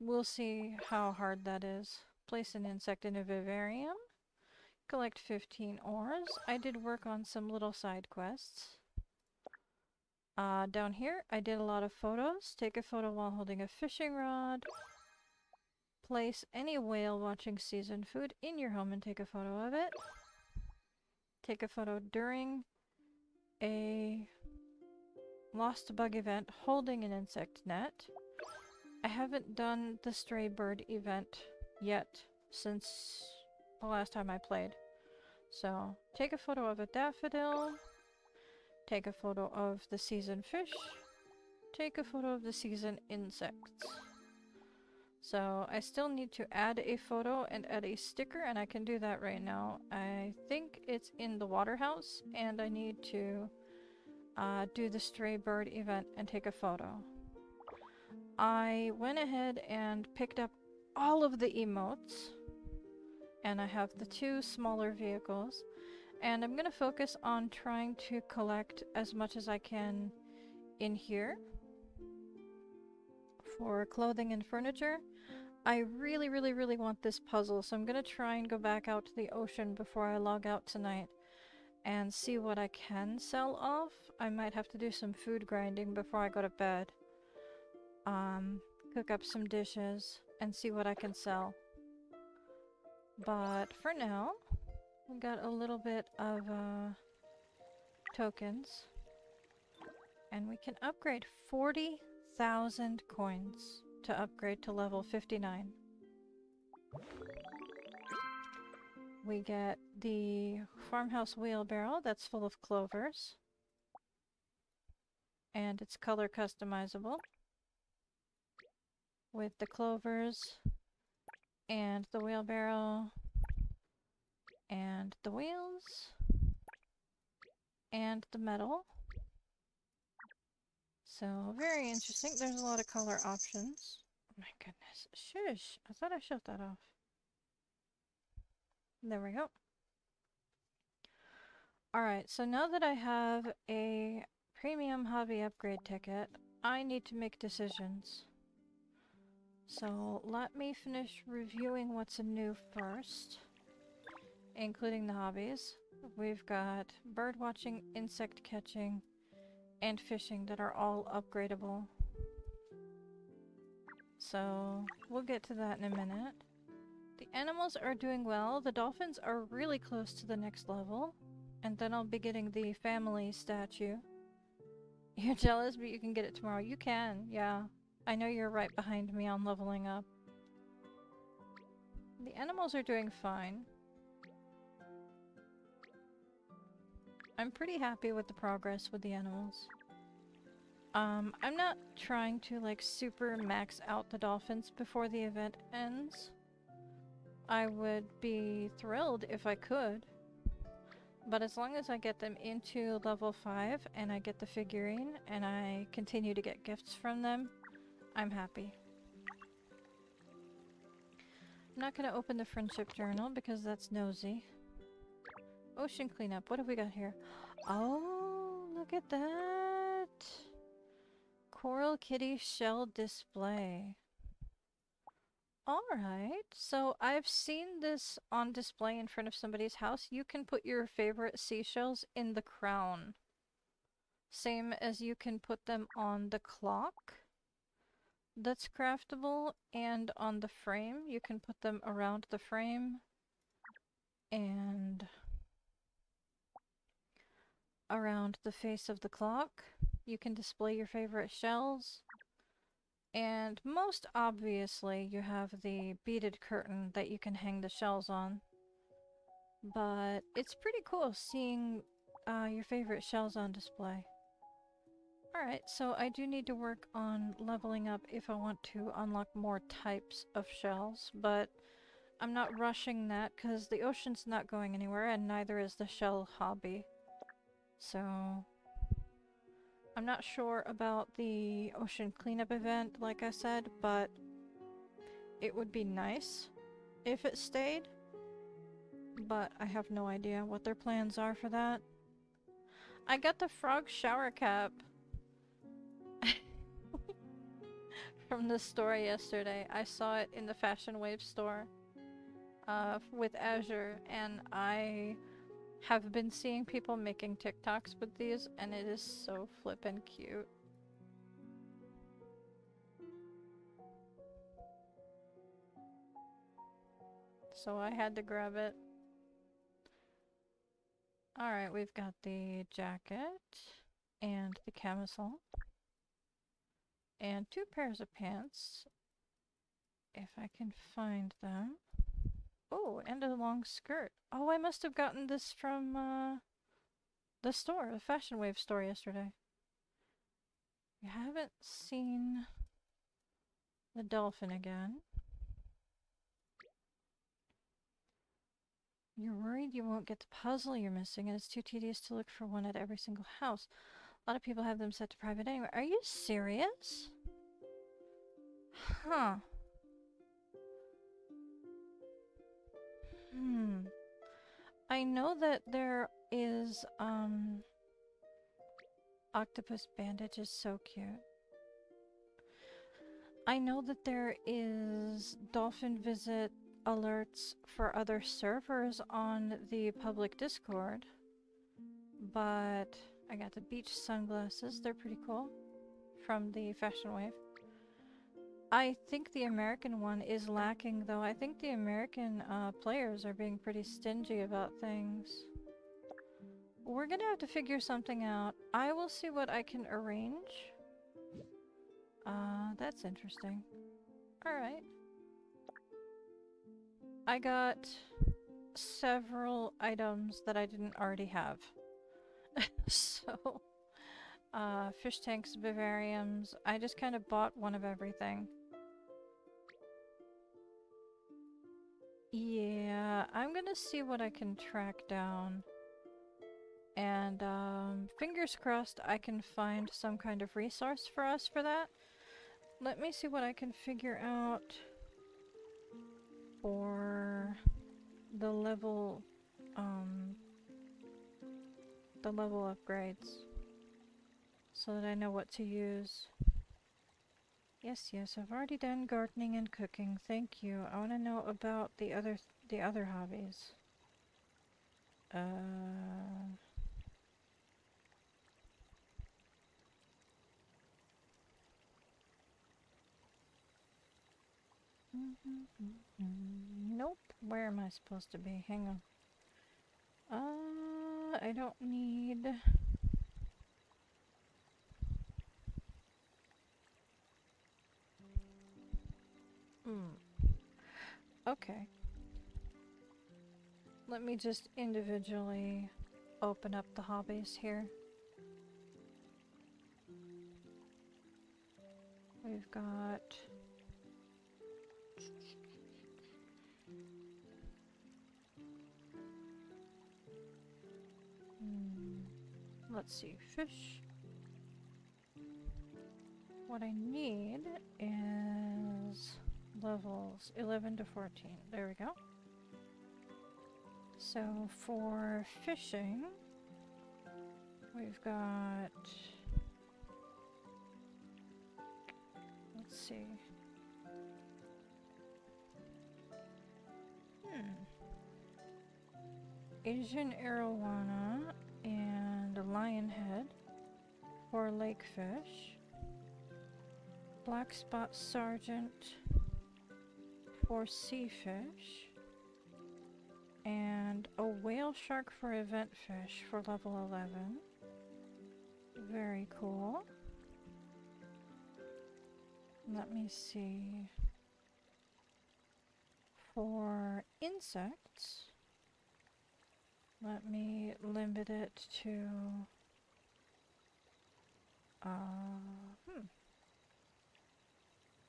we'll see how hard that is. Place an insect in a vivarium. Collect 15 ores. I did work on some little side quests. Down here, I did a lot of photos. Take a photo while holding a fishing rod. Place any whale watching seasoned food in your home and take a photo of it. Take a photo during a lost bug event holding an insect net. I haven't done the stray bird event yet since the last time I played. So, take a photo of a daffodil. Take a photo of the seasoned fish. Take a photo of the seasoned insects. So, I still need to add a photo and add a sticker, and I can do that right now. I think it's in the water house, and I need to do the stray bird event and take a photo. I went ahead and picked up all of the emotes and I have the 2 smaller vehicles. And I'm gonna focus on trying to collect as much as I can in here for clothing and furniture. I really, really, really want this puzzle, so I'm gonna try and go back out to the ocean before I log out tonight and see what I can sell off. I might have to do some food grinding before I go to bed. Cook up some dishes and see what I can sell. But for now, we got a little bit of tokens. And we can upgrade 40,000 coins to upgrade to level 59. We get the farmhouse wheelbarrow that's full of clovers. And it's color customizable with the clovers and the wheelbarrow and the wheels and the metal. So very interesting. There's a lot of color options. Oh my goodness. Shush. I thought I shut that off. There we go. Alright, so now that I have a premium hobby upgrade ticket, I need to make decisions. So let me finish reviewing what's new first, including the hobbies. We've got bird watching, insect catching, and fishing that are all upgradable. So we'll get to that in a minute. The animals are doing well. The dolphins are really close to the next level. And then I'll be getting the family statue. You're jealous, but you can get it tomorrow. You can, yeah. I know you're right behind me on leveling up. The animals are doing fine. I'm pretty happy with the progress with the animals. I'm not trying to like super max out the dolphins before the event ends. I would be thrilled if I could. But as long as I get them into level 5 and I get the figurine and I continue to get gifts from them, I'm happy. I'm not going to open the friendship journal because that's nosy. Ocean cleanup. What have we got here? Oh, look at that! Coral kitty shell display. Alright, so I've seen this on display in front of somebody's house. You can put your favorite seashells in the crown. Same as you can put them on the clock that's craftable, and on the frame. You can put them around the frame and around the face of the clock. You can display your favorite shells. And most obviously, you have the beaded curtain that you can hang the shells on. But it's pretty cool seeing your favorite shells on display. Alright, so I do need to work on leveling up if I want to unlock more types of shells, but I'm not rushing that because the ocean's not going anywhere and neither is the shell hobby. So I'm not sure about the ocean cleanup event, like I said, but it would be nice if it stayed. But I have no idea what their plans are for that. I got the frog shower cap from the store yesterday. I saw it in the Fashion Wave store with Azure, and I have been seeing people making TikToks with these, and it is so flippin' cute. So I had to grab it. Alright, we've got the jacket and the camisole and 2 pairs of pants, if I can find them. Oh, and a long skirt. Oh, I must have gotten this from the store, the Fashion Wave store yesterday. We haven't seen the dolphin again. You're worried you won't get the puzzle you're missing, and it's too tedious to look for one at every single house. A lot of people have them set to private anyway. Are you serious? Huh. I know that there is, octopus bandage is so cute. I know that there is dolphin visit alerts for other servers on the public Discord, but I got the beach sunglasses. They're pretty cool from the Fashion Wave. I think the American one is lacking, though. I think the American players are being pretty stingy about things. We're gonna have to figure something out. I will see what I can arrange. That's interesting. Alright. I got several items that I didn't already have. So, fish tanks, vivariums. I just kind of bought one of everything. Yeah, I'm gonna see what I can track down. And, fingers crossed I can find some kind of resource for us for that. Let me see what I can figure out for the level upgrades. So that I know what to use. Yes, I've already done gardening and cooking. Thank you. I want to know about the other hobbies. Nope. Where am I supposed to be? Hang on. I don't need... Okay. Let me just individually open up the hobbies here. We've got... Let's see, fish. What I need is levels 11 to 14. There we go. So for fishing, we've got... Let's see. Asian arowana and a lionhead for lake fish. Black spot sergeant for sea fish. And a whale shark for event fish for level 11. Very cool. Let me see. For insects, let me limit it to...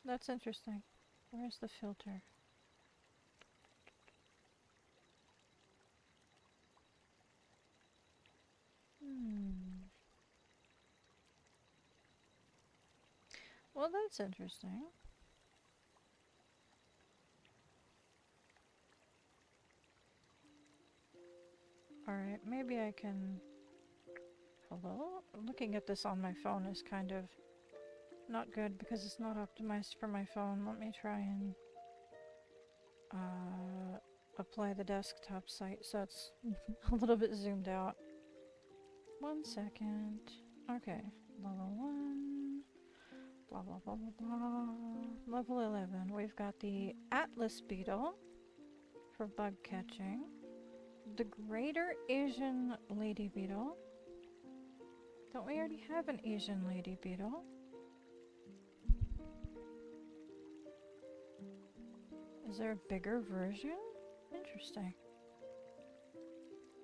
That's interesting. Where's the filter? Well, that's interesting. Alright, maybe I can... Hello? Looking at this on my phone is kind of not good because it's not optimized for my phone. Let me try and apply the desktop site so it's a little bit zoomed out. 1 second. Okay, level 1. Blah blah blah blah blah. Level 11. We've got the Atlas beetle for bug catching. The Greater Asian Lady Beetle. Don't we already have an Asian Lady Beetle? Is there a bigger version? Interesting.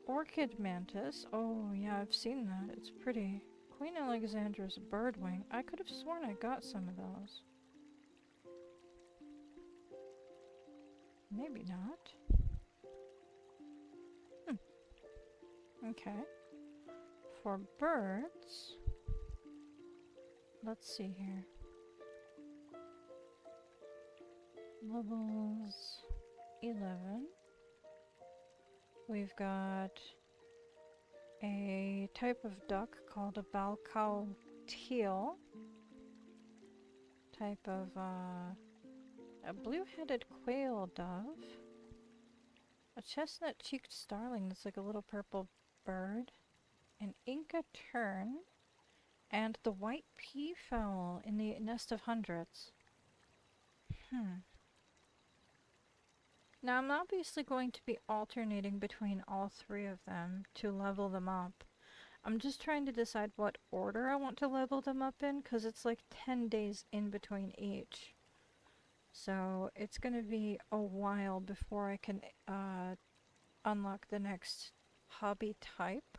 Orchid Mantis. Oh yeah, I've seen that. It's pretty. Queen Alexandra's Birdwing. I could have sworn I got some of those. Maybe not. Okay. For birds, let's see here. Levels 11. We've got a type of duck called a balcow teal. Type of, a blue-headed quail dove. A chestnut-cheeked starling that's like a little purple bird. An Inca tern. And the white peafowl in the nest of hundreds. Now I'm obviously going to be alternating between all three of them to level them up. I'm just trying to decide what order I want to level them up in, because it's like 10 days in between each. So it's going to be a while before I can unlock the next hobby type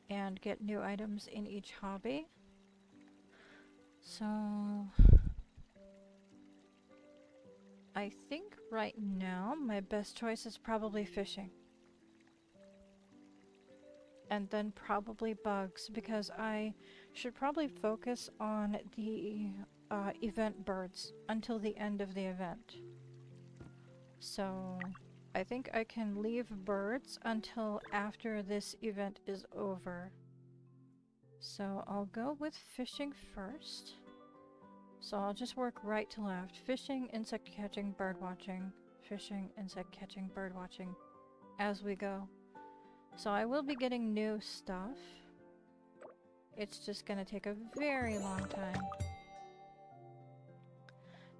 and get new items in each hobby. So I think right now my best choice is probably fishing. And then probably bugs, because I should probably focus on the event birds until the end of the event. So I think I can leave birds until after this event is over. So I'll go with fishing first. So I'll just work right to left. Fishing, insect catching, bird watching. Fishing, insect catching, bird watching as we go. So I will be getting new stuff. It's just gonna take a very long time.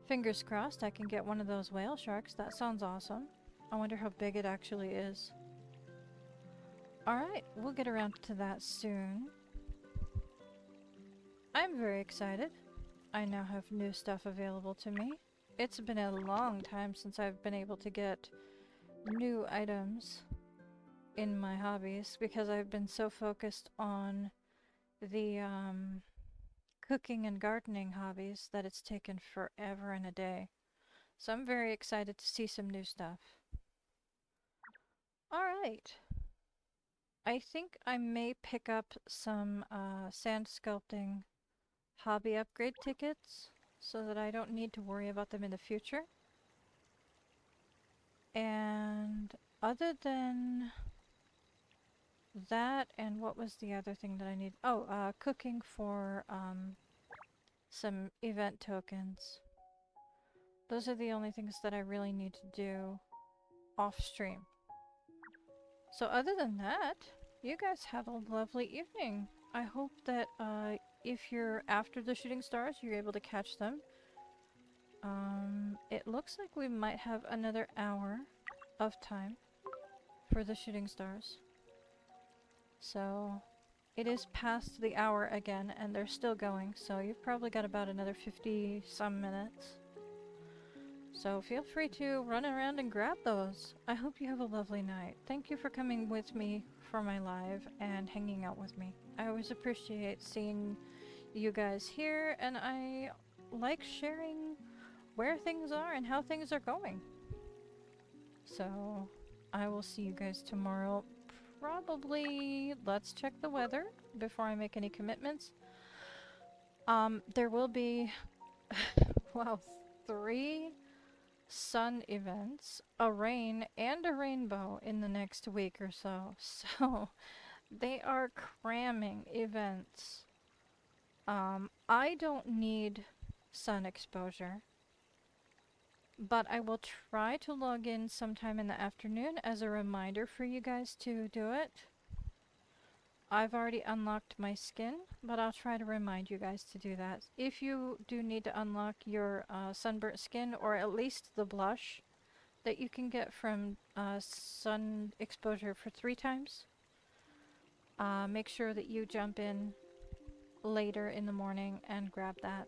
Fingers crossed I can get one of those whale sharks. That sounds awesome. I wonder how big it actually is. Alright, we'll get around to that soon. I'm very excited. I now have new stuff available to me. It's been a long time since I've been able to get new items in my hobbies because I've been so focused on the cooking and gardening hobbies that it's taken forever and a day. So I'm very excited to see some new stuff. Alright. I think I may pick up some sand sculpting hobby upgrade tickets so that I don't need to worry about them in the future. And other than that, and what was the other thing that I need? Oh, cooking for some event tokens. Those are the only things that I really need to do off stream. So other than that, you guys have a lovely evening. I hope that if you're after the shooting stars, you're able to catch them. It looks like we might have another hour of time for the shooting stars. So it is past the hour again, and they're still going, so you've probably got about another 50 some minutes. So feel free to run around and grab those. I hope you have a lovely night. Thank you for coming with me for my live and hanging out with me. I always appreciate seeing you guys here, and I like sharing where things are and how things are going. So I will see you guys tomorrow. Probably, let's check the weather before I make any commitments. There will be, well, 3 sun events, a rain, and a rainbow in the next week or so. So they are cramming events. I don't need sun exposure, but I will try to log in sometime in the afternoon as a reminder for you guys to do it. I've already unlocked my skin, but I'll try to remind you guys to do that. If you do need to unlock your sunburnt skin, or at least the blush that you can get from sun exposure for 3 times, make sure that you jump in later in the morning and grab that.